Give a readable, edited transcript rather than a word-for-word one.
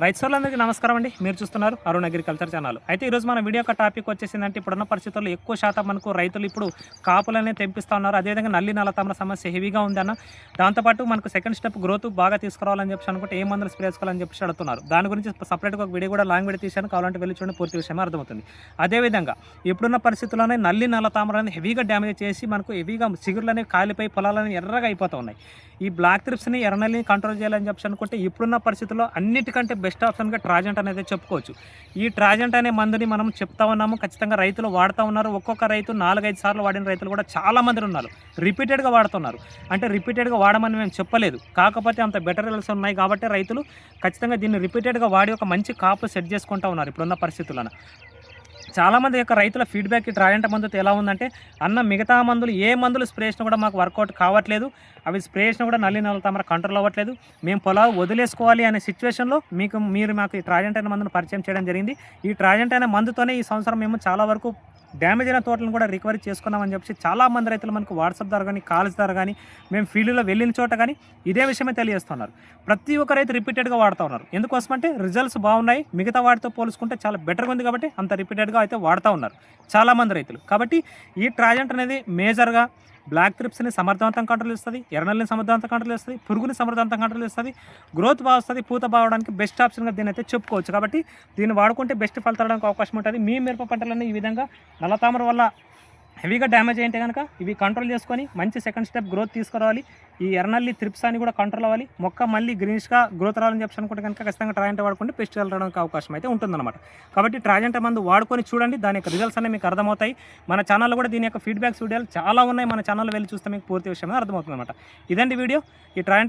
రైతు సోదరులందరికీ నమస్కారం అండి. మీరు చూస్తున్నారు అరుణ్ అగ్రికల్చర్ ఛానల్. అయితే ఈరోజు మన వీడియో యొక్క టాపిక్ వచ్చేసిందంటే ఇప్పుడున్న పరిస్థితుల్లో ఎక్కువ శాతం మనకు రైతులు ఇప్పుడు కాపులనే తెంపిస్తూ ఉన్నారు. అదేవిధంగా నల్లి నల్లతామర సమస్య హెవీగా ఉందన్న. దాంతోపాటు మనకు సెకండ్ స్టెప్ గ్రోత్ బాగా తీసుకురావాలని చెప్పి అనుకుంటే ఏ మందులు స్ప్రే చేసుకోవాలని చెప్పి అడుగుతున్నారు. దాని గురించి సపరేట్గా ఒక వీడియో కూడా లాంగ్ వీడియో తీశాను, కావాలంటే వెళ్ళి చూడండి, పూర్తి విషయం అర్థమవుతుంది. అదేవిధంగా ఇప్పుడున్న పరిస్థితుల్లోనే నల్లి నల్లతామర అనేది హెవీగా డ్యామేజ్ చేసి మనకు హెవీగా చిగురులు అనేవి కాలిపోయి పొలాలని ఎర్రగా అయిపోతూ ఉన్నాయి. ఈ బ్లాక్ త్రిప్స్ని ఎర్రనల్లిని కంట్రోల్ చేయాలని చెప్పి అనుకుంటే ఇప్పుడున్న పరిస్థితుల్లో అన్నిటికంటే బెస్ట్ ఆప్షన్గా ట్రాజెంట్ అనేది చెప్పుకోవచ్చు. ఈ ట్రాజెంట్ అనే మందుని మనం చెప్తా ఉన్నాము, ఖచ్చితంగా రైతులు వాడుతూ ఉన్నారు. ఒక్కొక్క రైతు 4-5 సార్లు వాడిన రైతులు కూడా చాలామంది ఉన్నారు. రిపీటెడ్గా వాడుతున్నారు. అంటే రిపీటెడ్గా వాడమని మేము చెప్పలేదు, కాకపోతే అంత బెటర్ రిజల్ట్స్ ఉన్నాయి కాబట్టి రైతులు ఖచ్చితంగా దీన్ని రిపీటెడ్గా వాడి ఒక మంచి కాపు సెట్ చేసుకుంటూ ఉన్నారు ఇప్పుడున్న పరిస్థితులను. చాలామంది యొక్క రైతుల ఫీడ్బ్యాక్ ట్రాజెంట్ మందుతో ఎలా ఉందంటే, అన్న మిగతా మందులు ఏ మందులు స్ప్రే చేసినా కూడా మాకు వర్కౌట్ కావట్లేదు, అవి స్ప్రే చేసినా కూడా నల్లి నల్లతామర కంట్రోల్ అవ్వట్లేదు, మేము పొలాలు వదిలేసుకోవాలి అనే సిచ్యువేషన్లో మీరు మాకు ఈ ట్రాజెంట్ అనే మందును పరిచయం చేయడం జరిగింది. ఈ ట్రాజెంట్ అనే మందుతోనే ఈ సంవత్సరం మేము చాలా వరకు డ్యామేజ్ అయిన తోటలను కూడా రికవరీ చేసుకున్నామని చెప్పి చాలామంది రైతులు మనకు వాట్సాప్ ద్వారా కానీ కాల్స్ ద్వారా కానీ మేము ఫీల్డ్లో వెళ్ళిన చోట కానీ ఇదే విషయమే తెలియజేస్తున్నారు. ప్రతి ఒక్క రైతు రిపీటెడ్గా వాడుతూ ఉన్నారు. ఎందుకోసమంటే రిజల్ట్స్ బాగున్నాయి, మిగతా వాటితో పోల్చుకుంటే చాలా బెటర్గా ఉంది కాబట్టి అంత రిపీటెడ్గా అయితే వాడుతూ ఉన్నారు చాలామంది రైతులు. కాబట్టి ఈ ట్రాజెంట్ అనేది మేజర్గా బ్లాక్ త్రిప్స్ని సమర్థవంతంగా కంట్రోల్ చేస్తుంది, ఎర్రనల్లిని సమర్థవంతంగా కంట్రోల్ చేస్తుంది, పురుగుని సమర్థవంతంగా కంట్రోల్ చేస్తుంది, గ్రోత్ బాగా వస్తుంది, పూత బాగడానికి బెస్ట్ ఆప్షన్గా దీన్ని అయితే చెప్పుకోవచ్చు. కాబట్టి దీన్ని వాడుకుంటే బెస్ట్ ఫలితాలకు అవకాశం ఉంటుంది. మీ మిరప పంటలన్నీ ఈ విధంగా నల్లతామర వల్ల హెవీగా డ్యామేజ్ అయితే కనుక ఇవి కంట్రోల్ చేసుకొని మంచి సెకండ్ స్టెప్ గ్రోత్ తీసుకురావాలి. ఈ ఎర్రనల్లి త్రిప్స్ అని కూడా కంట్రోల్ అవ్వాలి, మొక్క మళ్ళీ గ్రీన్స్గా గ్రోత్ రావాలని చెప్పి అనుకుంటే కనుక ఖచ్చితంగా ట్రాజెంట్ వాడుకుంటే పెస్ట్ రావడానికి అవకాశం అయితే ఉంటుందన్నమాట. కాబట్టి ట్రాజెంట్ మందు వాడుకొని చూడండి, దాని యొక్క రిజల్ట్స్ అనేవి మీకు అర్థమవుతాయి. మన ఛానల్లో కూడా దీని యొక్క ఫీడ్బ్యాక్స్ వీడియోలు చాలా ఉన్నాయి, మన ఛానల్లో వెళ్ళి చూస్తే మీకు పూర్తి విషయం అర్థమవుతుంది అనమాట. ఇదండి వీడియో. ఈ ట్రాజెంట్